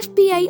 FBI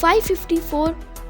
5:54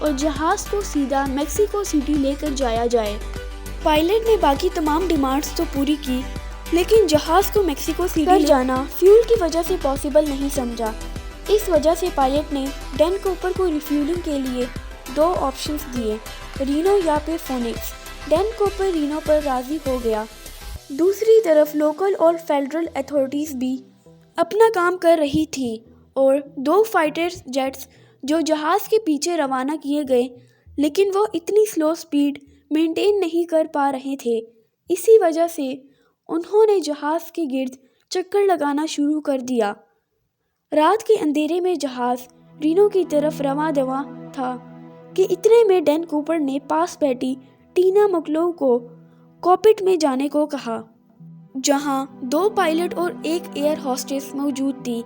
اور جہاز کو سیدھا میکسیکو سٹی لے کر جایا جائے۔ پائلٹ نے باقی تمام ڈیمانڈز تو پوری کی، لیکن جہاز کو میکسیکو سٹی لے جانا فیول کی وجہ سے پاسبل نہیں سمجھا۔ اس وجہ سے پائلٹ نے ڈین کوپر کو ریفیولنگ کے لیے 2 آپشنز دیے، رینو یا پھر فونکس۔ ڈین کوپر رینو پر راضی ہو گیا۔ دوسری طرف لوکل اور فیڈرل اتھارٹیز بھی اپنا کام کر رہی تھی اور 2 فائٹر جیٹس جو جہاز کے پیچھے روانہ کیے گئے، لیکن وہ اتنی سلو سپیڈ مینٹین نہیں کر پا رہے تھے۔ اسی وجہ سے انہوں نے جہاز کے گرد چکر لگانا شروع کر دیا۔ رات کے اندھیرے میں جہاز رینو کی طرف رواں دواں تھا کہ اتنے میں ڈین کوپر نے پاس بیٹھی ٹینا مکلو کو کاکپٹ میں جانے کو کہا، جہاں 2 پائلٹ اور 1 ایئر ہوسٹس موجود تھی۔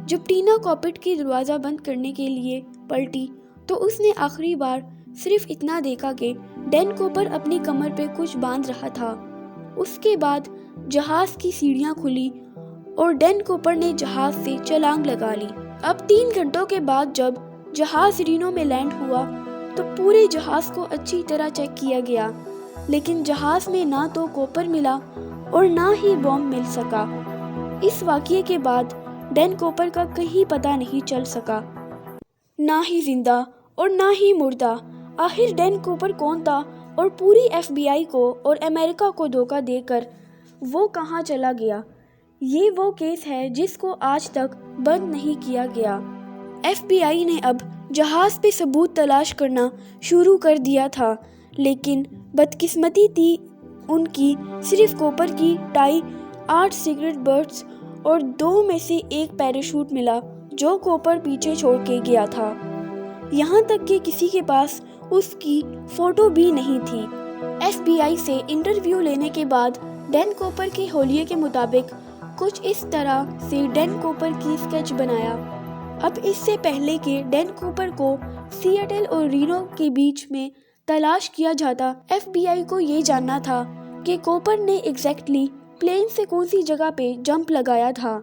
جب ٹینا کاکپٹ کی دروازہ بند کرنے کے لیے پلٹی تو اس نے آخری بار صرف اتنا دیکھا کہ ڈین کوپر اپنی کمر پہ کچھ باندھ رہا تھا۔ اس کے بعد جہاز کی سیڑھیاں کھلی اور ڈین کوپر نے جہاز سے چھلانگ لگا لی۔ اب 3 گھنٹوں کے بعد جب جہاز رینو میں لینڈ ہوا تو پورے جہاز کو اچھی طرح چیک کیا گیا، لیکن جہاز میں نہ تو کوپر ملا اور نہ ہی بوم مل سکا۔ اس واقعے کے بعد ڈین کوپر کا کہیں پتہ نہیں چل سکا، نہ ہی زندہ اور نہ ہی مردہ۔ آخر ڈین کوپر کون تھا اور پوری FBI کو اور امریکہ کو دھوکہ دے کر وہ کہاں چلا گیا؟ یہ وہ کیس ہے جس کو آج تک بند نہیں کیا گیا۔ FBI نے اب جہاز پہ ثبوت تلاش کرنا شروع کر دیا تھا، لیکن بدقسمتی تھی ان کی صرف کوپر کی ٹائی، 8 سگریٹ بٹس اور 2 میں سے 1 پیراشوٹ ملا جو کوپر پیچھے چھوڑ کے گیا تھا۔ یہاں تک کہ کسی کے پاس اس کی فوٹو بھی نہیں تھی۔ FBI سے انٹرویو لینے کے بعد ڈین کوپر کے حولیے کے مطابق کچھ اس طرح سے ڈین کوپر کی اسکیچ بنایا۔ اب اس سے پہلے کہ ڈین کوپر کو سیاٹل اور رینو کے بیچ میں تلاش کیا جاتا، FBI کو یہ جاننا تھا کہ کوپر نے ایگزیکٹلی پلین سے کون سی جگہ پہ جمپ لگایا تھا۔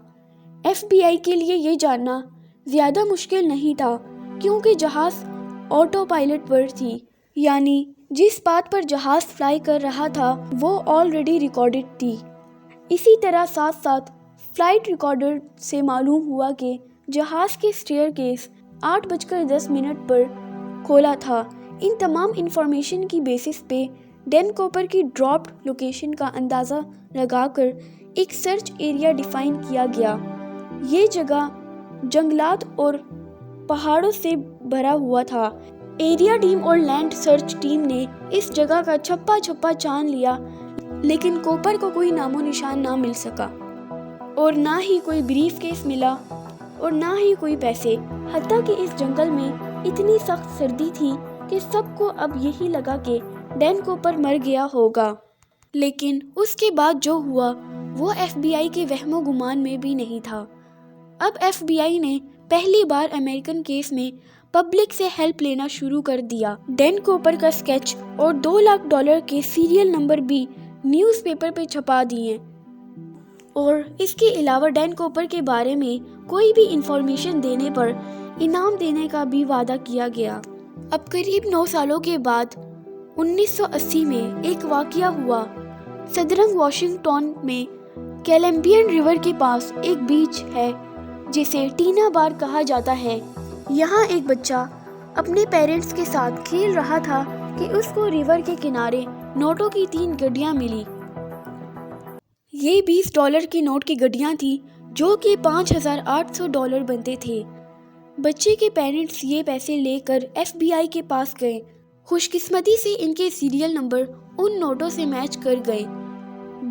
FBI کے لیے یہ جاننا زیادہ مشکل نہیں تھا کیونکہ جہاز آٹو پائلٹ پر تھی، یعنی جس پاتھ پر جہاز فلائی کر رہا تھا وہ آلریڈی ریکارڈڈ تھی۔ اسی طرح ساتھ ساتھ فلائٹ ریکارڈر سے معلوم ہوا کہ جہاز کے سٹیئر کیس 8:10 پر کھولا تھا۔ ان تمام انفارمیشن کی بیسس پہ ڈین کوپر کی ڈراپڈ لوکیشن کا اندازہ لگا کر ایک سرچ ایریا ڈیفائن کیا گیا۔ یہ جگہ جنگلات اور پہاڑوں سے بھرا ہوا تھا۔ ایریا ٹیم اور لینڈ سرچ ٹیم نے اس جگہ کا چھپا چھان لیا، لیکن کوپر کو کوئی نام و نشان نہ مل سکا اور نہ ہی کوئی بریف کیس ملا اور نہ ہی کوئی پیسے، حتیٰ کہ اس جنگل میں اتنی سخت سردی تھی کہ سب کو اب یہی لگا کہ ڈین کوپر مر گیا ہوگا۔ لیکن اس کے بعد جو ہوا وہ FBI کے وہم و گمان میں بھی نہیں تھا۔ اب FBI نے پہلی بار امریکن کیس میں پبلک سے ہیلپ لینا شروع کر دیا۔ ڈین کوپر کا اسکیچ اور $2 لاکھ کے سیریل نمبر بھی نیوز پیپر پہ چھپا دیے اور اس کے علاوہ ڈین کوپر کے بارے میں کوئی بھی انفارمیشن دینے پر انعام دینے کا بھی وعدہ کیا گیا۔ اب قریب 9 سالوں کے بعد 1980 میں ایک واقعہ ہوا۔ صدرنگ واشنگٹن میں کیلمبین ریور کے پاس ایک بیچ ہے جسے ٹینا بار کہا جاتا ہے۔ یہاں ایک بچہ اپنے پیرنٹس کے ساتھ کھیل رہا تھا کہ اس کو ریور کے کنارے نوٹوں کی 3 گڈیاں ملی۔ یہ $20 کی نوٹ کی گڈیاں تھیں جو کہ $5,800 بنتے تھے۔ بچے کے پیرنٹس یہ پیسے لے کر FBI کے پاس گئے۔ خوش قسمتی سے ان کے سیریل نمبر ان نوٹوں سے میچ کر گئے۔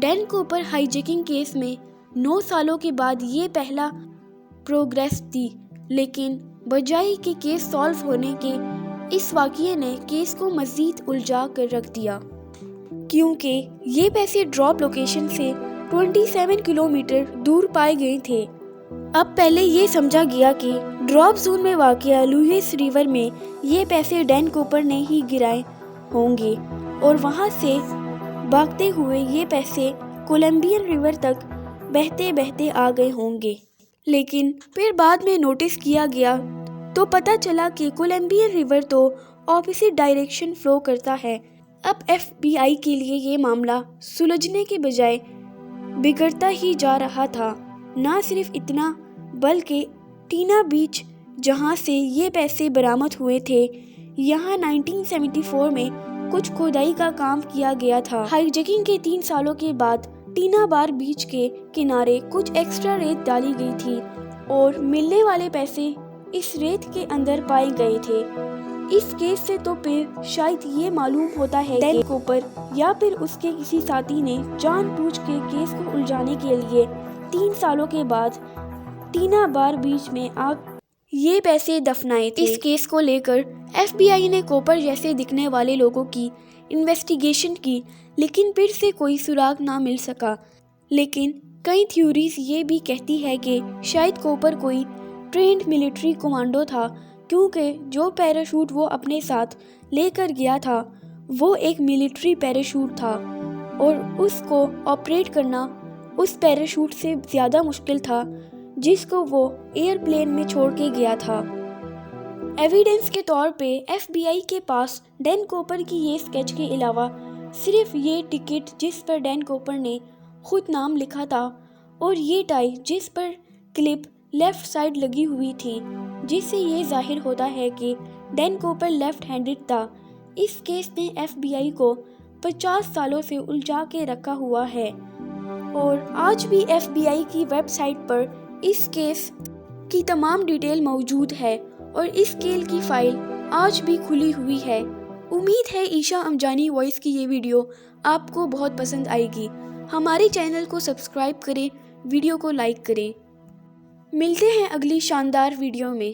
ڈین کوپر ہائی جیکنگ کیس میں 9 سالوں کے بعد یہ پہلا پروگریس تھی، لیکن بجائے کہ کیس سالو ہونے کے اس واقعے نے کیس کو مزید الجھا کر رکھ دیا، کیونکہ یہ پیسے ڈراپ لوکیشن سے 27 کلومیٹر دور پائے گئے تھے۔ اب پہلے یہ سمجھا گیا کہ ڈراپ زون میں واقع لوئس ریور میں یہ پیسے ڈین کوپر نے ہی گرائے ہوں گے اور وہاں سے بھاگتے ہوئے یہ پیسے کولمبین ریور تک بہتے بہتے آ گئے ہوں گے۔ لیکن پھر بعد میں نوٹس کیا گیا تو پتہ چلا کہ کولمبین ریور تو اپوزٹ ڈائریکشن فلو کرتا ہے۔ اب FBI کے لیے یہ معاملہ سلجھنے کے بجائے بگڑتا ہی جا رہا تھا۔ نہ صرف اتنا بلکہ ٹینا بیچ جہاں سے یہ پیسے برآمد ہوئے تھے، یہاں 1974 میں کچھ کھدائی کا کام کیا گیا تھا۔ ہائی جیکنگ کے 3 سالوں کے بعد ٹینا بار بیچ کے کنارے کچھ ایکسٹرا ریت ڈالی گئی تھی اور ملنے والے پیسے اس ریت کے اندر پائے گئے تھے۔ اس کیس سے تو پھر شاید یہ معلوم ہوتا ہے کہ ڈین کوپر یا پھر اس کے کسی ساتھی نے جان بوجھ کے کیس کو الجھانے کے لیے 3 سالوں کے بعد ٹینا بار بیچ میں یہ پیسے دفنائے تھے۔ اس کیس کو لے کر FBI نے کوپر جیسے دکھنے والے لوگوں کی انویسٹیگیشن کی، لیکن پھر سے کوئی سراغ نہ مل سکا۔ لیکن کئی تھیوریز یہ بھی کہتی ہے کہ شاید کوپر کوئی ٹرینڈ ملٹری کمانڈو تھا، کیونکہ جو پیراشوٹ وہ اپنے ساتھ لے کر گیا تھا وہ ایک ملٹری پیراشوٹ تھا اور اس کو آپریٹ کرنا اس پیراشوٹ سے زیادہ مشکل تھا جس کو وہ ایئر پلین میں چھوڑ کے گیا تھا۔ ایویڈنس کے طور پہ FBI کے پاس ڈین کوپر کی یہ اسکیچ کے علاوہ صرف یہ ٹکٹ جس پر ڈین کوپر نے خود نام لکھا تھا اور یہ ٹائی جس پر کلپ لیفٹ سائڈ لگی ہوئی تھی، جس سے یہ ظاہر ہوتا ہے کہ ڈین کوپر لیفٹ ہینڈڈ تھا۔ اس کیس نے FBI کو 50 سالوں سے الجھا کے رکھا ہوا ہے اور آج بھی FBI کی ویب سائٹ پر اس کیس کی تمام ڈیٹیل موجود ہے اور اس کیس کی فائل آج بھی کھلی ہوئی ہے۔ امید ہے عائشہ امجانی وائس کی یہ ویڈیو آپ کو بہت پسند آئے گی۔ ہمارے چینل کو سبسکرائب کریں، ویڈیو کو لائک کریں۔ ملتے ہیں اگلی شاندار ویڈیو میں۔